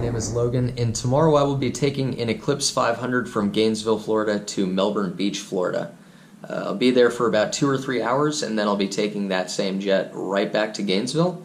name is Logan, and tomorrow I will be taking an Eclipse 500 from Gainesville, Florida to Melbourne Beach, Florida. I'll be there for about 2 or 3 hours, and then I'll be taking that same jet right back to Gainesville.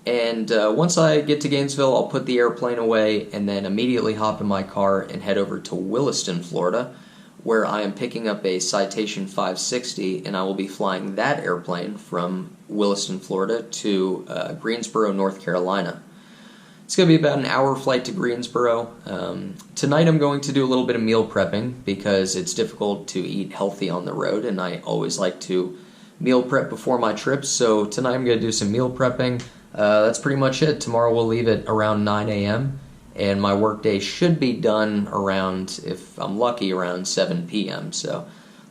And once I get to Gainesville, I'll put the airplane away and then immediately hop in my car and head over to Williston, Florida, where I am picking up a Citation 560, and I will be flying that airplane from Williston, Florida to Greensboro, North Carolina. It's going to be about an hour flight to Greensboro. Tonight I'm going to do a little bit of meal prepping because it's difficult to eat healthy on the road, and I always like to meal prep before my trips, so tonight I'm going to do some meal prepping. That's pretty much it. Tomorrow we'll leave at around 9 a.m., and my workday should be done around, if I'm lucky, around 7 p.m. So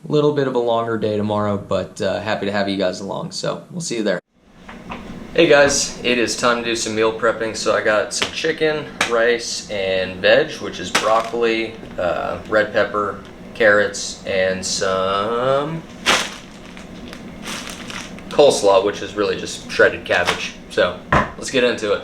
a little bit of a longer day tomorrow, but happy to have you guys along, so we'll see you there. Hey guys, it is time to do some meal prepping. So I got some chicken, rice, and veg, which is broccoli, red pepper, carrots, and some coleslaw, which is really just shredded cabbage. So let's get into it.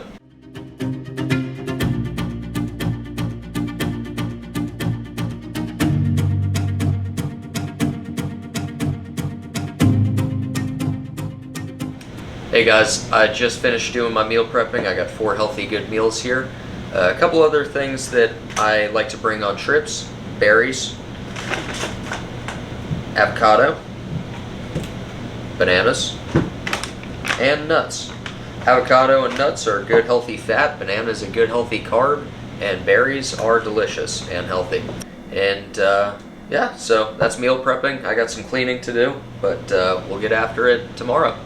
Hey guys, I just finished doing my meal prepping. I got 4 healthy good meals here. A couple other things that I like to bring on trips: berries, avocado, bananas, and nuts. Avocado and nuts are good healthy fat, bananas a good healthy carb, and berries are delicious and healthy. And yeah, so that's meal prepping. I got some cleaning to do, but we'll get after it tomorrow.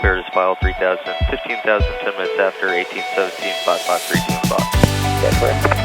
Clear to file 3,000, 15,000, 10 minutes after, 1817, 5532 box. Okay, clear.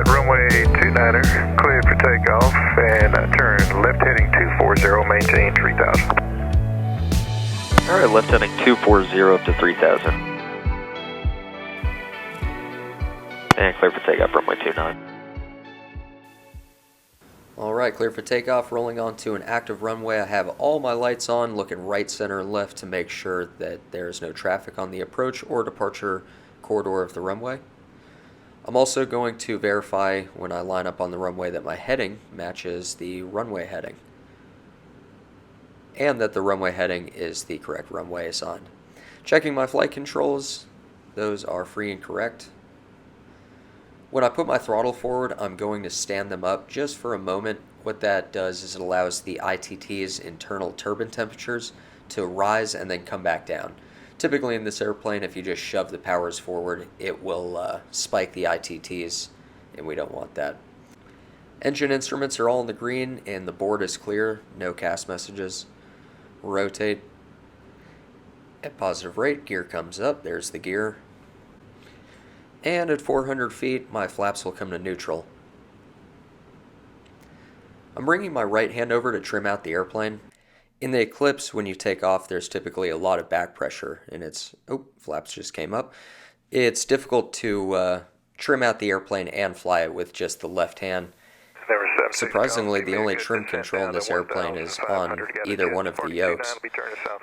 Runway 29er, cleared for takeoff, and turn left heading 240, maintain 3000. Alright, left heading 240 up to 3000. And clear for takeoff, runway 29. Alright, clear for takeoff, rolling onto an active runway. I have all my lights on, looking right, center, and left to make sure that there's no traffic on the approach or departure corridor of the runway. I'm also going to verify when I line up on the runway that my heading matches the runway heading, and that the runway heading is the correct runway assigned. Checking my flight controls, those are free and correct. When I put my throttle forward, I'm going to stand them up just for a moment. What that does is it allows the ITT's internal turbine temperatures to rise and then come back down. Typically in this airplane, if you just shove the powers forward, it will spike the ITTs, and we don't want that. Engine instruments are all in the green, and the board is clear, no CAS messages. Rotate. At positive rate, gear comes up, there's the gear. And at 400 feet, my flaps will come to neutral. I'm bringing my right hand over to trim out the airplane. In the Eclipse, when you take off, there's typically a lot of back pressure, and flaps just came up. It's difficult to trim out the airplane and fly it with just the left hand. Surprisingly, the only trim control in this airplane is on either one of the yokes.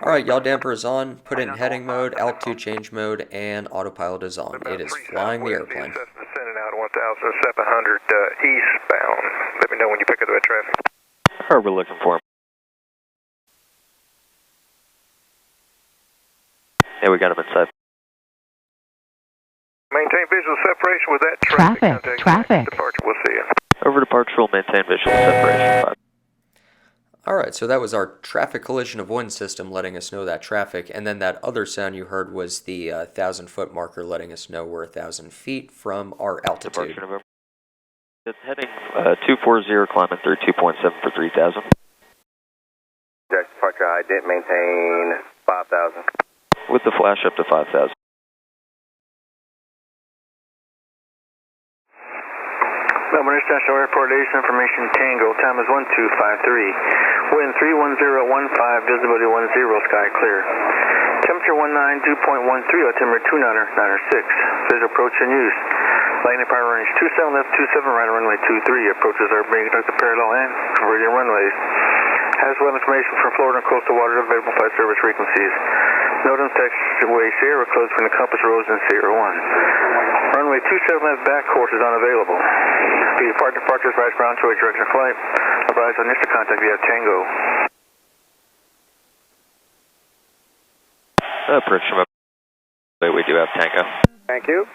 Alright, yaw damper is on, put it in heading mode, altitude change mode, and autopilot is on. It is flying the airplane. Descending out 1,700 eastbound. Let me know when you pick up that traffic. How are we looking for? Yeah, we got him inside. Maintain visual separation with that Traffic. departure. We'll see you. Over departure, we'll maintain visual separation. 5. Alright, so that was our traffic collision avoidance system letting us know that traffic, and then that other sound you heard was the 1,000-foot marker letting us know we're 1,000 feet from our altitude. It's heading 240, climbing through 2.7 for 3,000. Departure ident, maintain 5,000. with the flash up to 5,000. Melbourne International Airport, Aviation Information Tango, time is 1253. Wind 31015, visibility 10, sky clear. Temperature 19, dew point 13, altimeter 29er 6. Visual approach in use. Landing power range 27 left, 27 right, runway 23. Approaches are being conducted parallel and converging runways. Has weather information from Florida and coastal water available flight service frequencies. NOTAM taxiway Sierra closed from the compass rose in Sierra 1. Runway 27 left back course is unavailable. For your departures, right ground to a direction of flight. Advise on initial contact via Tango. Approach from up. We do have Tango. Thank you.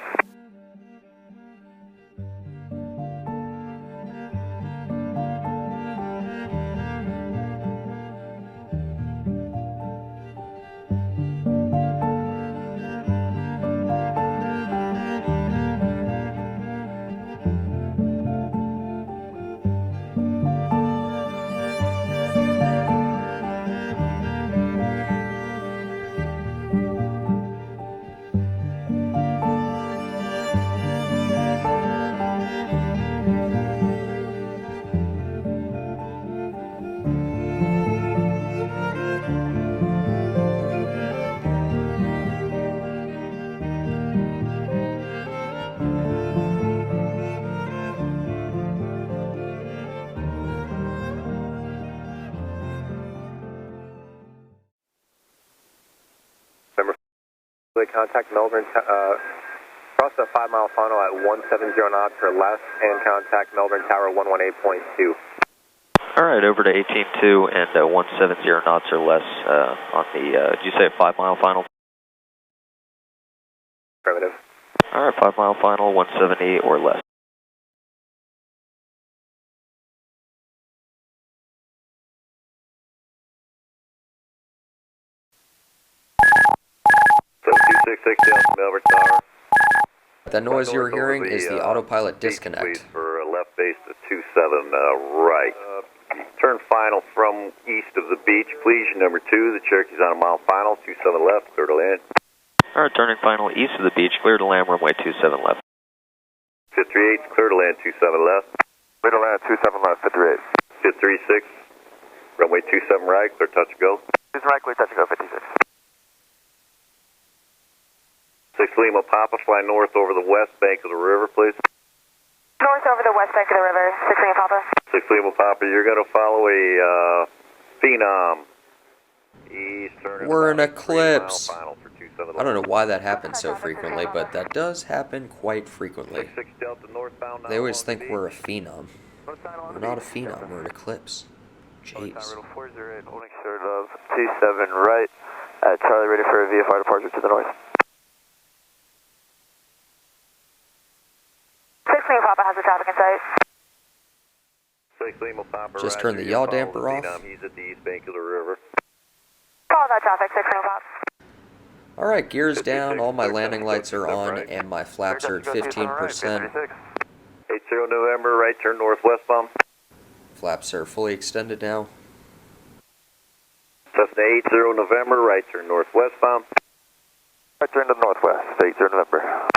Contact Melbourne, cross the 5 mile funnel at 170 knots or less, and contact Melbourne Tower 118.2. Alright, over to 18.2 and 170 knots or less on the, did you say a 5 mile final? Primitive. Alright, 5 mile final, 170 or less. Melbourne Tower. That noise you're hearing is the autopilot disconnect. For left base to 27 right. Turn final from east of the beach, please. Number 2, the Cherokee's on a mile final, 27 left, clear to land. Alright, turning final east of the beach, clear to land, runway 27 left. 538, clear to land, 27 left. Clear to land, 27 left, 538. 536, runway 27 right, clear touch go. 27 right, clear touch go, 56. 6 Lima Papa, fly north over the west bank of the river, please. North over the west bank of the river, 6 Lima Papa. 6 Lima Papa, you're going to follow a Phenom. We're in Eclipse. I don't know why that happens so frequently, but that does happen quite frequently. They always think we're a Phenom. We're not a Phenom, we're an Eclipse. Jeez. 408, holding short of 27 right, Charlie ready for a VFR departure to the north. 6 Lima Papa has the traffic in sight. Just turn the yaw damper off. He's at the east bank of the river. Follow that traffic, 6 Lima Papa. Alright, gears down, all my landing lights are on, and my flaps are at 15%. 80 November, right turn northwestbound. Flaps are fully extended now. Cessna 80 November, right turn northwestbound. Right turn to the northwest, 80 November.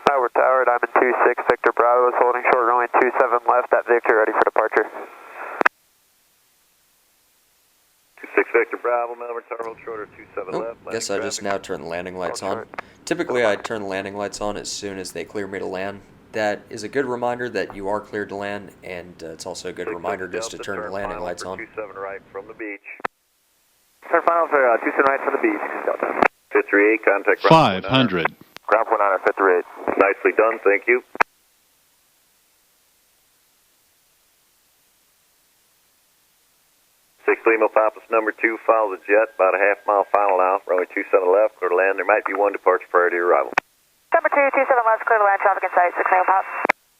Tower, Tower, Diamond 26, Victor Bravo is holding short runway 27 left at Victor, ready for departure. 26 Victor Bravo, Melbourne Tower, shorter 27 left. Guess I just now turn the landing lights on. Typically I turn the landing lights on as soon as they clear me to land. That is a good reminder that you are cleared to land, and it's also a good reminder just to turn the landing lights on. 27 right from the beach. Turn final for 27 right from the beach. 538, contact 500. Ground point on 538. Nicely done, thank you. Six Lima Papas number 2, follow the jet, about a half-mile final now, runway 27 left, clear to land. There might be one departure prior to your arrival. Number 2, 27 left, clear to land, traffic in sight, 6 Lima Papa.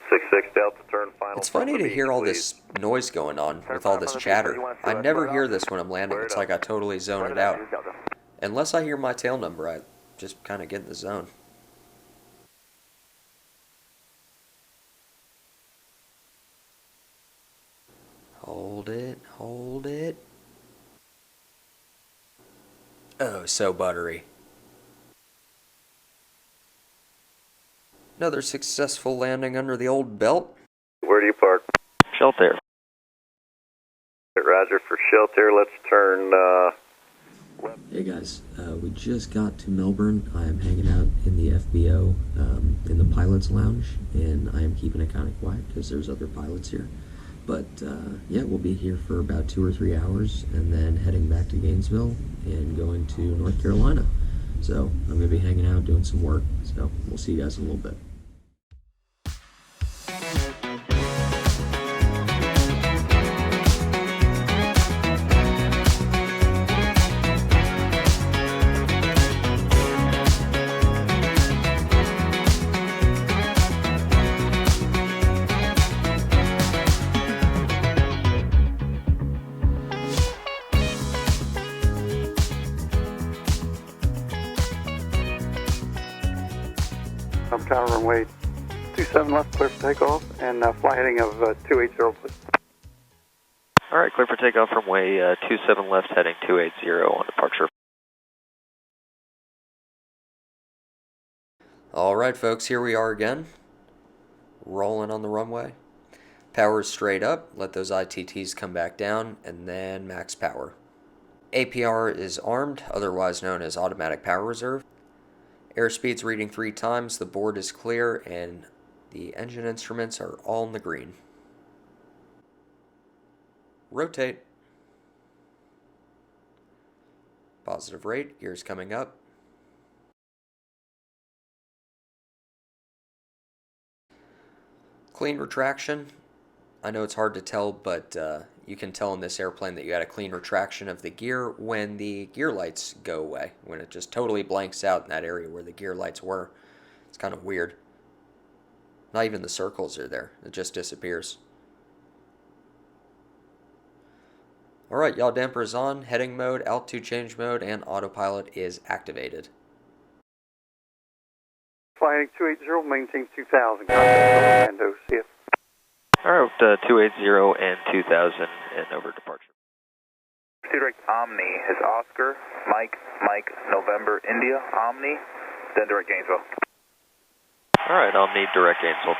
66 Delta, turn final. It's funny to hear all this noise going on with all this chatter. I never hear this when I'm landing. It's like I totally zone it out. Unless I hear my tail number, I just kind of get in the zone. Hold it, hold it. Oh, so buttery. Another successful landing under the old belt. Where do you park? Shelter. Roger for shelter. Let's turn left. Hey guys, we just got to Melbourne. I am hanging out in the FBO in the Pilots Lounge, and I am keeping it kind of quiet because there's other pilots here. But yeah, we'll be here for about 2 or 3 hours, and then heading back to Gainesville and going to North Carolina. So I'm going to be hanging out, doing some work. So we'll see you guys in a little bit. Tower runway 27 left, clear for takeoff, and fly heading of 280, please. All right, clear for takeoff from way 27 left, heading 280 on departure. All right, folks, here we are again, rolling on the runway. Power straight up, let those ITTs come back down, and then max power. APR is armed, otherwise known as automatic power reserve. Airspeed's reading 3 times, the board is clear, and the engine instruments are all in the green. Rotate. Positive rate, gears coming up. Clean retraction. I know it's hard to tell, but you can tell in this airplane that you had a clean retraction of the gear when the gear lights go away, when it just totally blanks out in that area where the gear lights were. It's kind of weird. Not even the circles are there. It just disappears. Alright, yaw damper is on, heading mode, altitude change mode, and autopilot is activated. Flying 280, maintain 2000, contact Orlando, see you. All right, 280 and 2000 and over departure. Direct Omni is Oscar, Mike, November, India, Omni, then direct Gainesville. All right, Omni, direct Gainesville.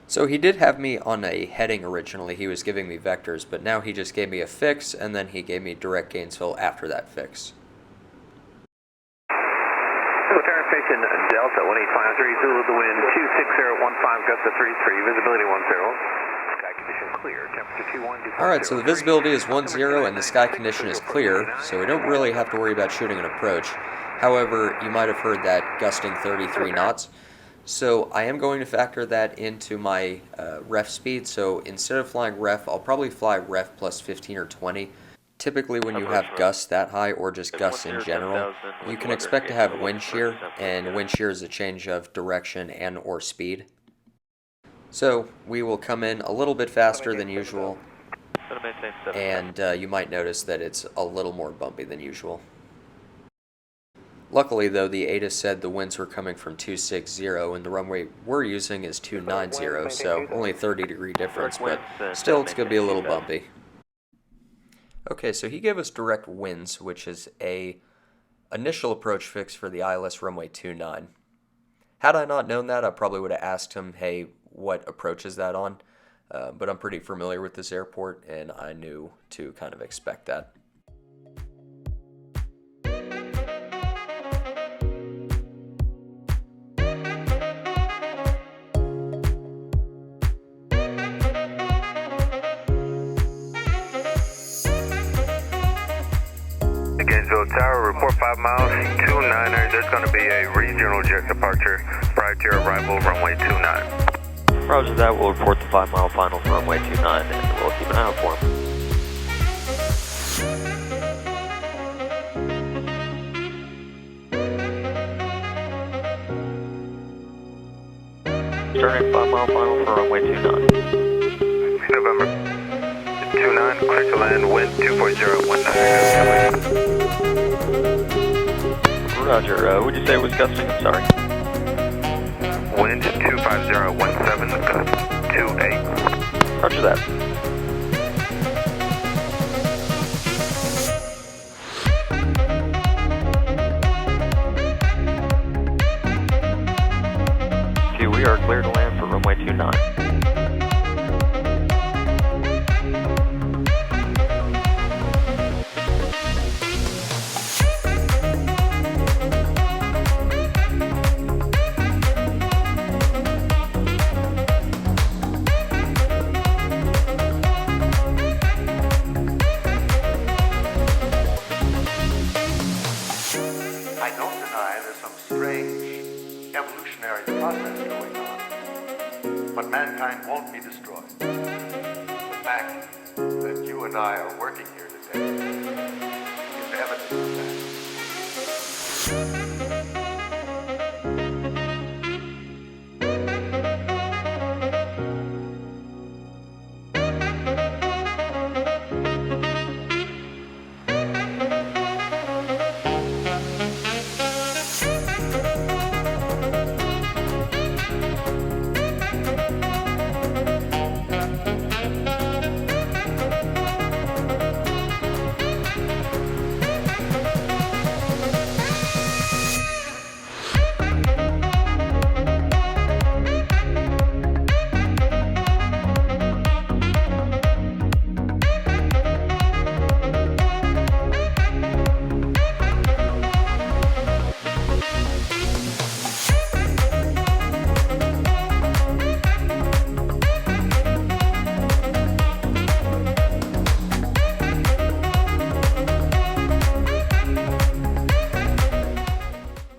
So he did have me on a heading originally. He was giving me vectors, but now he just gave me a fix, and then he gave me direct Gainesville after that fix. Lieutenant Station Delta 18530, Zulu, the wind 26015, gust of 33, visibility 10. Sky condition clear, temperature 21. Alright, so the visibility is 10 and the sky condition is clear, so we don't really have to worry about shooting an approach. However, you might have heard that gusting 33 knots. So I am going to factor that into my ref speed, so instead of flying ref, I'll probably fly ref plus 15 or 20. Typically when you have gusts that high, or just gusts in general, you can expect to have wind shear, and wind shear is a change of direction and or speed. So we will come in a little bit faster than usual, and you might notice that it's a little more bumpy than usual. Luckily though, the ATIS said the winds were coming from 260 and the runway we're using is 290, so only a 30-degree difference, but still it's going to be a little bumpy. Okay, so he gave us direct winds, which is a initial approach fix for the ILS runway 29. Had I not known that, I probably would have asked him, hey, what approach is that on? But I'm pretty familiar with this airport, and I knew to kind of expect that. Gainesville Tower, report 5 miles, 290. There's going to be a regional jet departure prior to your arrival, runway 29. Roger that, we'll report the 5-mile final for runway 29 and we'll keep an eye out for him. Turning 5-mile final for runway 29. November 29, clear to land, wind 240, 19. Roger, would you say it was gusting? I'm sorry. Wind 25017, gust 28. Roger that. we are clear to land for runway 29. I don't deny there's some strange evolutionary process going on, but mankind won't be destroyed. The fact that you and I are working here today is evidence of that.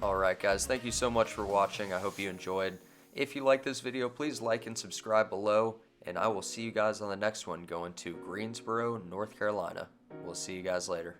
Alright guys, thank you so much for watching. I hope you enjoyed. If you like this video, please like and subscribe below, and I will see you guys on the next one going to Greensboro, North Carolina. We'll see you guys later.